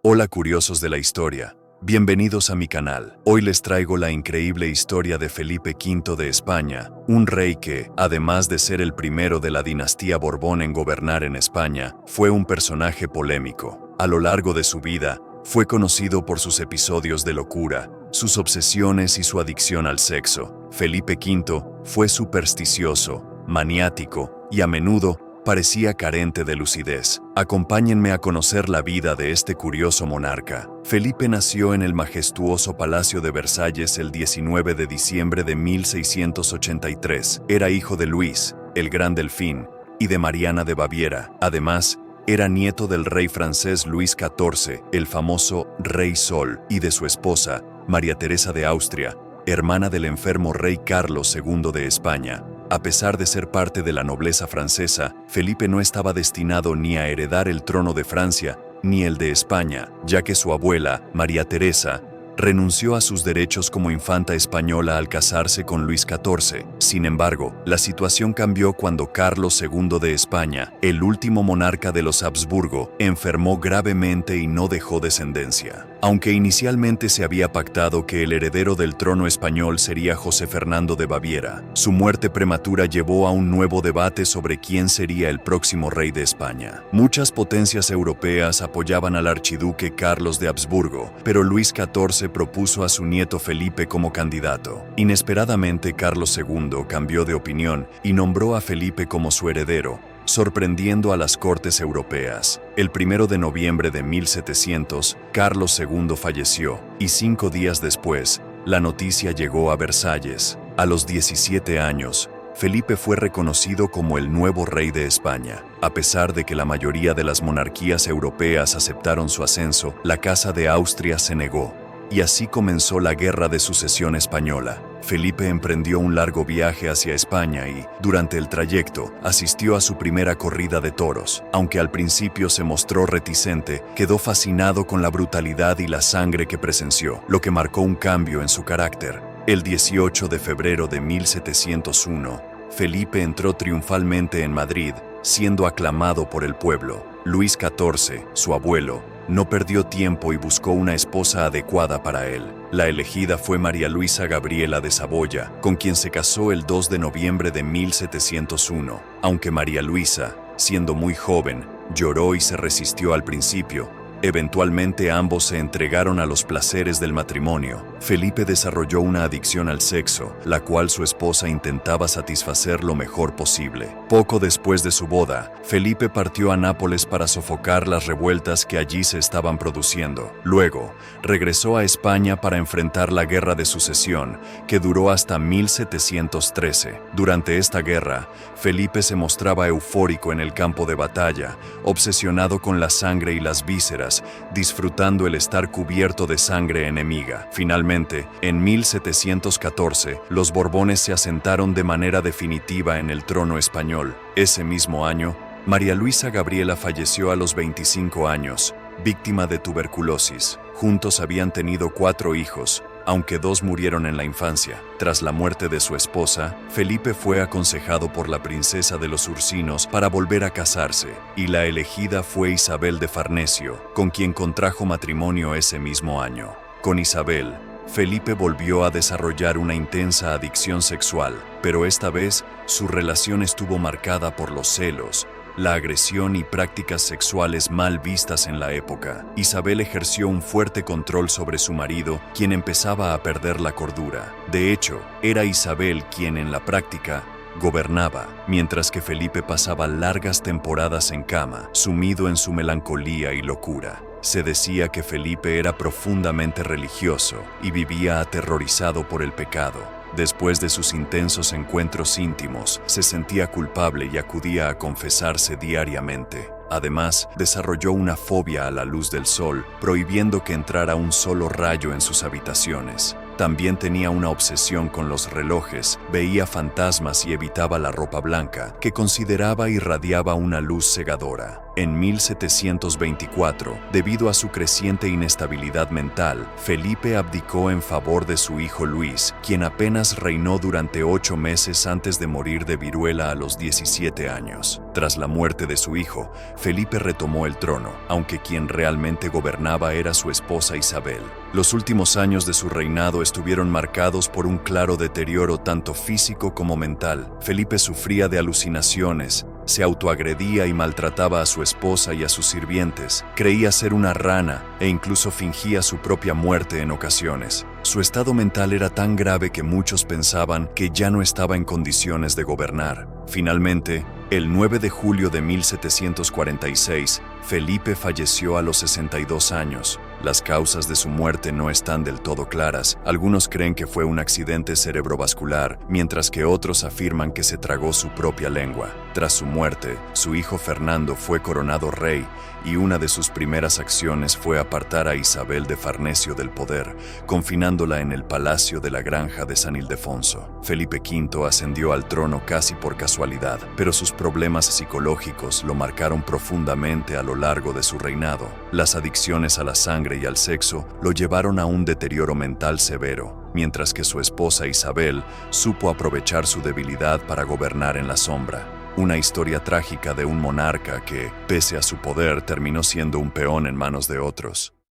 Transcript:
Hola curiosos de la historia, bienvenidos a mi canal. Hoy les traigo la increíble historia de Felipe V de España, un rey que, además de ser el primero de la dinastía Borbón en gobernar en España, fue un personaje polémico. A lo largo de su vida, fue conocido por sus episodios de locura, sus obsesiones y su adicción al sexo. Felipe V fue supersticioso, maniático y a menudo parecía carente de lucidez. Acompáñenme a conocer la vida de este curioso monarca. Felipe nació en el majestuoso Palacio de Versalles el 19 de diciembre de 1683. Era hijo de Luis, el Gran Delfín, y de Mariana de Baviera. Además, era nieto del rey francés Luis XIV, el famoso Rey Sol, y de su esposa, María Teresa de Austria, hermana del enfermo rey Carlos II de España. A pesar de ser parte de la nobleza francesa, Felipe no estaba destinado ni a heredar el trono de Francia ni el de España, ya que su abuela, María Teresa, renunció a sus derechos como infanta española al casarse con Luis XIV. Sin embargo, la situación cambió cuando Carlos II de España, el último monarca de los Habsburgo, enfermó gravemente y no dejó descendencia. Aunque inicialmente se había pactado que el heredero del trono español sería José Fernando de Baviera, su muerte prematura llevó a un nuevo debate sobre quién sería el próximo rey de España. Muchas potencias europeas apoyaban al archiduque Carlos de Habsburgo, pero Luis XIV propuso a su nieto Felipe como candidato. Inesperadamente, Carlos II cambió de opinión y nombró a Felipe como su heredero, sorprendiendo a las cortes europeas. El 1 de noviembre de 1700, Carlos II falleció, y 5 días después, la noticia llegó a Versalles. A los 17 años, Felipe fue reconocido como el nuevo rey de España. A pesar de que la mayoría de las monarquías europeas aceptaron su ascenso, la Casa de Austria se negó. Y así comenzó la Guerra de Sucesión Española. Felipe emprendió un largo viaje hacia España y, durante el trayecto, asistió a su primera corrida de toros. Aunque al principio se mostró reticente, quedó fascinado con la brutalidad y la sangre que presenció, lo que marcó un cambio en su carácter. El 18 de febrero de 1701, Felipe entró triunfalmente en Madrid, siendo aclamado por el pueblo. Luis XIV, su abuelo, no perdió tiempo y buscó una esposa adecuada para él. La elegida fue María Luisa Gabriela de Saboya, con quien se casó el 2 de noviembre de 1701. Aunque María Luisa, siendo muy joven, lloró y se resistió al principio, eventualmente ambos se entregaron a los placeres del matrimonio. Felipe desarrolló una adicción al sexo, la cual su esposa intentaba satisfacer lo mejor posible. Poco después de su boda, Felipe partió a Nápoles para sofocar las revueltas que allí se estaban produciendo. Luego, regresó a España para enfrentar la Guerra de Sucesión, que duró hasta 1713. Durante esta guerra, Felipe se mostraba eufórico en el campo de batalla, obsesionado con la sangre y las vísceras, disfrutando el estar cubierto de sangre enemiga. Finalmente, en 1714, los Borbones se asentaron de manera definitiva en el trono español. Ese mismo año, María Luisa Gabriela falleció a los 25 años, víctima de tuberculosis. Juntos habían tenido 4 hijos, aunque 2 murieron en la infancia. Tras la muerte de su esposa, Felipe fue aconsejado por la princesa de los Ursinos para volver a casarse, y la elegida fue Isabel de Farnesio, con quien contrajo matrimonio ese mismo año. Con Isabel, Felipe volvió a desarrollar una intensa adicción sexual, pero esta vez su relación estuvo marcada por los celos, la agresión y prácticas sexuales mal vistas en la época. Isabel ejerció un fuerte control sobre su marido, quien empezaba a perder la cordura. De hecho, era Isabel quien en la práctica gobernaba, mientras que Felipe pasaba largas temporadas en cama, sumido en su melancolía y locura. Se decía que Felipe era profundamente religioso y vivía aterrorizado por el pecado. Después de sus intensos encuentros íntimos, se sentía culpable y acudía a confesarse diariamente. Además, desarrolló una fobia a la luz del sol, prohibiendo que entrara un solo rayo en sus habitaciones. También tenía una obsesión con los relojes, veía fantasmas y evitaba la ropa blanca, que consideraba irradiaba una luz cegadora. En 1724, debido a su creciente inestabilidad mental, Felipe abdicó en favor de su hijo Luis, quien apenas reinó durante 8 meses antes de morir de viruela a los 17 años. Tras la muerte de su hijo, Felipe retomó el trono, aunque quien realmente gobernaba era su esposa Isabel. Los últimos años de su reinado estuvieron marcados por un claro deterioro tanto físico como mental. Felipe sufría de alucinaciones, se autoagredía y maltrataba a su esposa y a sus sirvientes, creía ser una rana e incluso fingía su propia muerte en ocasiones. Su estado mental era tan grave que muchos pensaban que ya no estaba en condiciones de gobernar. Finalmente, el 9 de julio de 1746, Felipe falleció a los 62 años. Las causas de su muerte no están del todo claras. Algunos creen que fue un accidente cerebrovascular, mientras que otros afirman que se tragó su propia lengua. Tras su muerte, su hijo Fernando fue coronado rey y una de sus primeras acciones fue apartar a Isabel de Farnesio del poder, confinándola en el palacio de la Granja de San Ildefonso. Felipe V ascendió al trono casi por casualidad, pero sus problemas psicológicos lo marcaron profundamente a lo largo de su reinado. Las adicciones a la sangre y al sexo lo llevaron a un deterioro mental severo, mientras que su esposa Isabel supo aprovechar su debilidad para gobernar en la sombra. Una historia trágica de un monarca que, pese a su poder, terminó siendo un peón en manos de otros.